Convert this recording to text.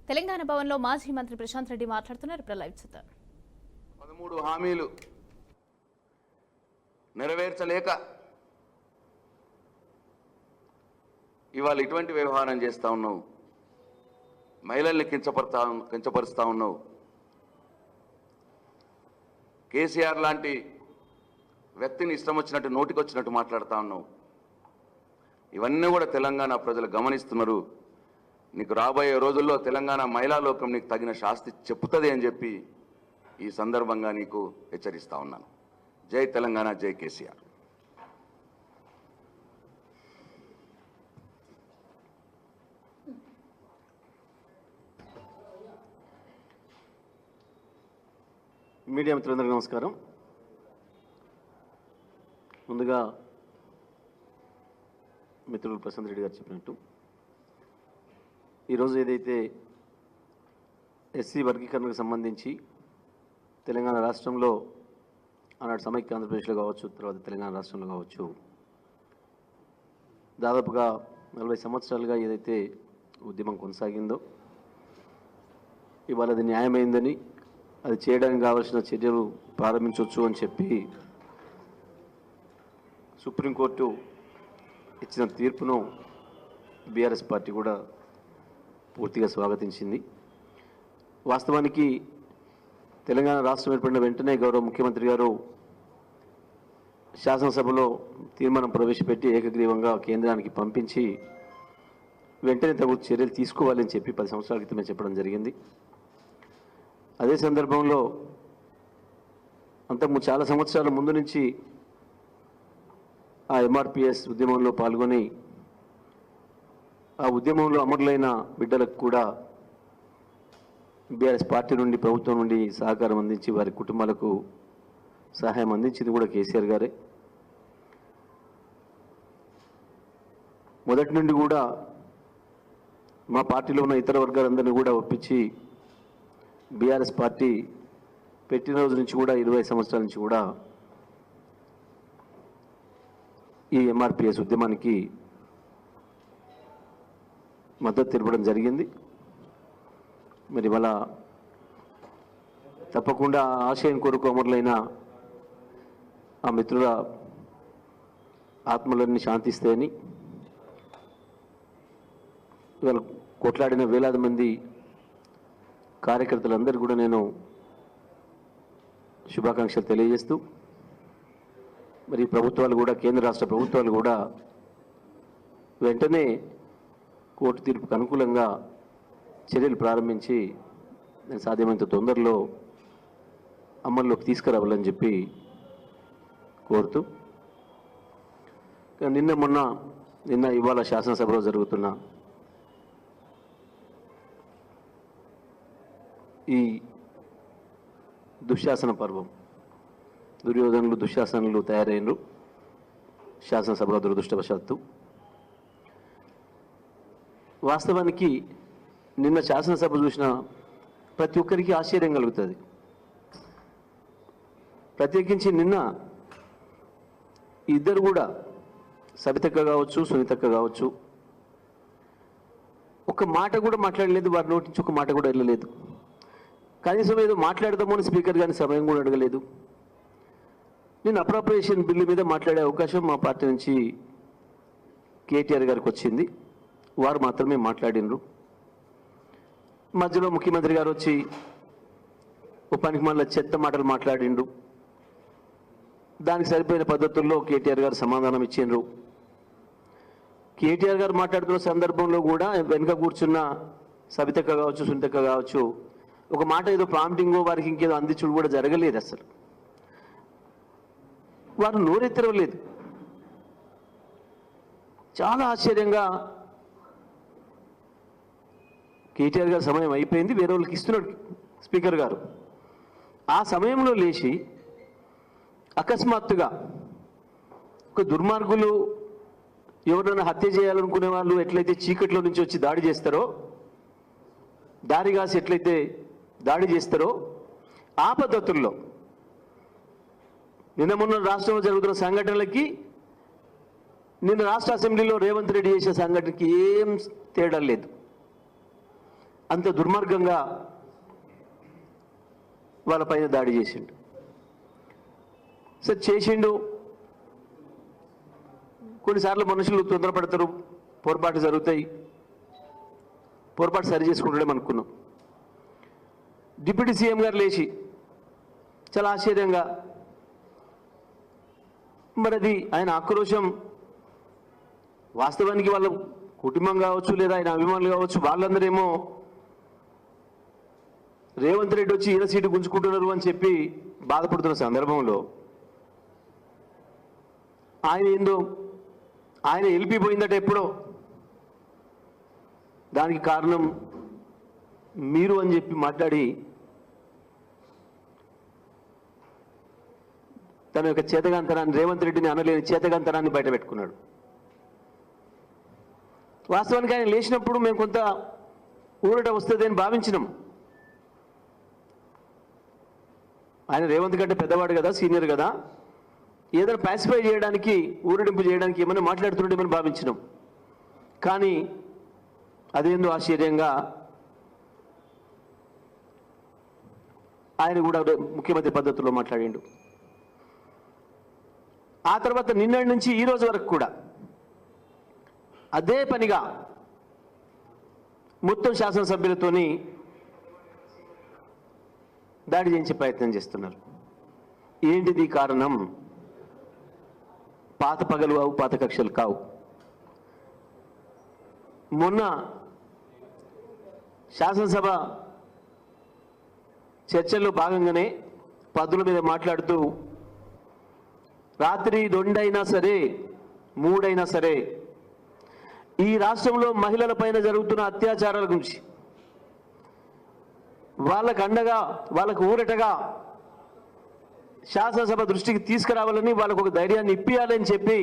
తెలంగాణ భవన్లో మాజీ మంత్రి ప్రశాంత్ రెడ్డి మాట్లాడుతున్నారు. ఇప్పుడు లైవ్ చూద్దాం. 13 హామీలు నెరవేర్చలేక ఇవాళ ఇటువంటి వ్యవహారం చేస్తా ఉన్నావు. మహిళల్ని కించపరుస్తా ఉన్నావు. కేసీఆర్ లాంటి వ్యక్తిని ఇష్టం వచ్చినట్టు నోటికొచ్చినట్టు మాట్లాడుతూ ఉన్నావు. ఇవన్నీ కూడా తెలంగాణ ప్రజలు గమనిస్తున్నారు. నీకు రాబోయే రోజుల్లో తెలంగాణ మహిళా లోకం నీకు తగిన శాస్తి చెప్పుతుంది అని చెప్పి ఈ సందర్భంగా నీకు హెచ్చరిస్తా ఉన్నాను. జై తెలంగాణ, జై కేసీఆర్. మీడియా మిత్రులందరికీ నమస్కారం. ముందుగా మిత్రులు ప్రశాంత్ రెడ్డి గారు చెప్పినట్టు ఈరోజు ఏదైతే ఎస్సీ వర్గీకరణకు సంబంధించి తెలంగాణ రాష్ట్రంలో ఆనాడు సమైక్య ఆంధ్రప్రదేశ్లో కావచ్చు, తర్వాత తెలంగాణ రాష్ట్రంలో కావచ్చు, దాదాపుగా 40 సంవత్సరాలుగా ఏదైతే ఉద్యమం కొనసాగిందో ఇవాళ అది న్యాయమైందని, అది చేయడానికి కావాల్సిన చర్యలు ప్రారంభించవచ్చు అని చెప్పి సుప్రీంకోర్టు ఇచ్చిన తీర్పును బీఆర్ఎస్ పార్టీ కూడా పూర్తిగా స్వాగతించింది. వాస్తవానికి తెలంగాణ రాష్ట్రం ఏర్పడిన వెంటనే గౌరవ ముఖ్యమంత్రి గారు శాసనసభలో తీర్మానం ప్రవేశపెట్టి ఏకగ్రీవంగా కేంద్రానికి పంపించి వెంటనే తగు చర్యలు తీసుకోవాలని చెప్పి 10 సంవత్సరాల క్రితమే చెప్పడం జరిగింది. అదే సందర్భంలో చాలా సంవత్సరాల ముందు నుంచి ఆ ఎంఆర్పిఎస్ ఉద్యమంలో పాల్గొని ఆ ఉద్యమంలో అమరులైన బిడ్డలకు కూడా బీఆర్ఎస్ పార్టీ నుండి, ప్రభుత్వం నుండి సహకారం అందించి వారి కుటుంబాలకు సహాయం అందించింది కూడా కేసీఆర్ గారే. మొదటి నుండి కూడా మా పార్టీలో ఉన్న ఇతర వర్గాలందరినీ కూడా ఒప్పించి బీఆర్ఎస్ పార్టీ పెట్టిన రోజు నుంచి కూడా 20 సంవత్సరాల నుంచి కూడా ఈ ఎంఆర్పిఎస్ ఉద్యమానికి మద్దతు తెలపడం జరిగింది. మరి ఇవాళ తప్పకుండా ఆశయం కొరకు అమరులైన ఆ మిత్రుల ఆత్మలన్నీ శాంతిస్తాయని, ఇవాళ కొట్లాడిన వేలాది మంది కార్యకర్తలందరూ కూడా నేను శుభాకాంక్షలు తెలియజేస్తూ, మరి ప్రభుత్వాలు కూడా, కేంద్ర రాష్ట్ర ప్రభుత్వాలు కూడా వెంటనే కోర్టు తీర్పుకు అనుకూలంగా చర్యలు ప్రారంభించి నేను సాధ్యమైనంత తొందరలో అమల్లోకి తీసుకురావాలని చెప్పి కోరుతూ, నిన్న ఇవాళ శాసనసభలో జరుగుతున్న ఈ దుశ్శాసన పర్వం, దుర్యోధనులు దుశ్శాసనులు తయారైనరు శాసనసభలో దురదృష్టవశాత్తు. వాస్తవానికి నిన్న శాసనసభ చూసిన ప్రతి ఒక్కరికి ఆశ్చర్యం కలుగుతుంది. ప్రత్యేకించి నిన్న ఇద్దరు కూడా, సబితక్క కావచ్చు, సునీతక్క కావచ్చు, ఒక మాట కూడా మాట్లాడలేదు. వారి నోటి నుంచి ఒక మాట కూడా వెళ్ళలేదు. కనీసం ఏదో మాట్లాడదామో అని స్పీకర్ గారిని సమయం కూడా అడగలేదు. నేను అప్రాప్రియేషన్ బిల్లు మీద మాట్లాడే అవకాశం మా పార్టీ నుంచి కేటీఆర్ గారికి వచ్చింది. వారు మాత్రమే మాట్లాడినరు. మధ్యలో ముఖ్యమంత్రి గారు వచ్చి ఓ పనికి మళ్ళీ చెత్త మాటలు మాట్లాడిండు. దానికి సరిపోయిన పద్ధతుల్లో కేటీఆర్ గారు సమాధానం ఇచ్చిండ్రు. కేటీఆర్ గారు మాట్లాడుతున్న సందర్భంలో కూడా వెనుక కూర్చున్న సబితక్క కావచ్చు, సునీతక్క కావచ్చు, ఒక మాట ఏదో ప్రాంప్టింగో వారికి ఇంకేదో అందించుడు కూడా జరగలేదు. అసలు వారు నోరెత్తరలేదు. చాలా ఆశ్చర్యంగా కేటీఆర్ గారు సమయం అయిపోయింది, వేరే వాళ్ళకి ఇస్తున్నాడు స్పీకర్ గారు. ఆ సమయంలో లేచి అకస్మాత్తుగా ఒక దుర్మార్గులు ఎవరైనా హత్య చేయాలనుకునే వాళ్ళు ఎట్లయితే చీకట్లో నుంచి వచ్చి దాడి చేస్తారో, దారిగాసి ఎట్లయితే దాడి చేస్తారో, ఆ పద్ధతుల్లో నిన్న మొన్న రాష్ట్రంలో జరుగుతున్న సంఘటనలకి నిన్న రాష్ట్ర అసెంబ్లీలో రేవంత్ రెడ్డి చేసే సంఘటనకి ఏం తేడా లేదు. అంత దుర్మార్గంగా వాళ్ళపైన దాడి చేసిండు. సరే చేసిండు, కొన్నిసార్లు మనుషులు తొందరపడతారు, పొరపాటు జరుగుతాయి, పొరపాటు సరి చేసుకుంటాడే అనుకున్నాం. డిప్యూటీ సీఎం గారు లేచి చాలా ఆశ్చర్యంగా, మరి అది ఆయన ఆక్రోశం వాస్తవానికి వాళ్ళ కుటుంబం కావచ్చు లేదా ఆయన అభిమానులు కావచ్చు, వాళ్ళందరేమో రేవంత్ రెడ్డి వచ్చి ఈయన సీటు గుంజుకుంటున్నారు అని చెప్పి బాధపడుతున్న సందర్భంలో ఆయన వెళ్ళిపోయిందట ఎప్పుడో, దానికి కారణం మీరు అని చెప్పి మాట్లాడి తన యొక్క చేతగాంతనాన్ని, రేవంత్ రెడ్డిని అనలేని చేతగాంతనాన్ని బయట పెట్టుకున్నాడు. వాస్తవానికి ఆయన లేచినప్పుడు మేము కొంత ఊరట వస్తుంది అని భావించినాం. ఆయన రేవంత్ కంటే పెద్దవాడు కదా, సీనియర్ కదా, ఏదైనా పాసిఫై చేయడానికి, ఊరడింపు చేయడానికి ఏమైనా మాట్లాడుతుండేమని భావించినాం. కానీ అదేందో ఆశ్చర్యంగా ఆయన కూడా ముఖ్యమంత్రి పద్ధతిలో మాట్లాడిండు. ఆ తర్వాత నిన్నటి నుంచి ఈ రోజు వరకు కూడా అదే పనిగా మొత్తం శాసనసభ్యులతోని దాడి చేయించే ప్రయత్నం చేస్తున్నారు. ఏంటిది కారణం? పాత పగలు కావు, పాత కక్షలు కావు. మొన్న శాసనసభ చర్చల్లో భాగంగానే పద్దుల మీద మాట్లాడుతూ రాత్రి 2 అయినా సరే 3 అయినా సరే ఈ రాష్ట్రంలో మహిళల పైన జరుగుతున్న అత్యాచారాల గురించి, వాళ్ళకు అండగా, వాళ్ళకు ఊరటగా శాసనసభ దృష్టికి తీసుకురావాలని, వాళ్ళకు ఒక ధైర్యాన్ని ఇప్పియాలని చెప్పి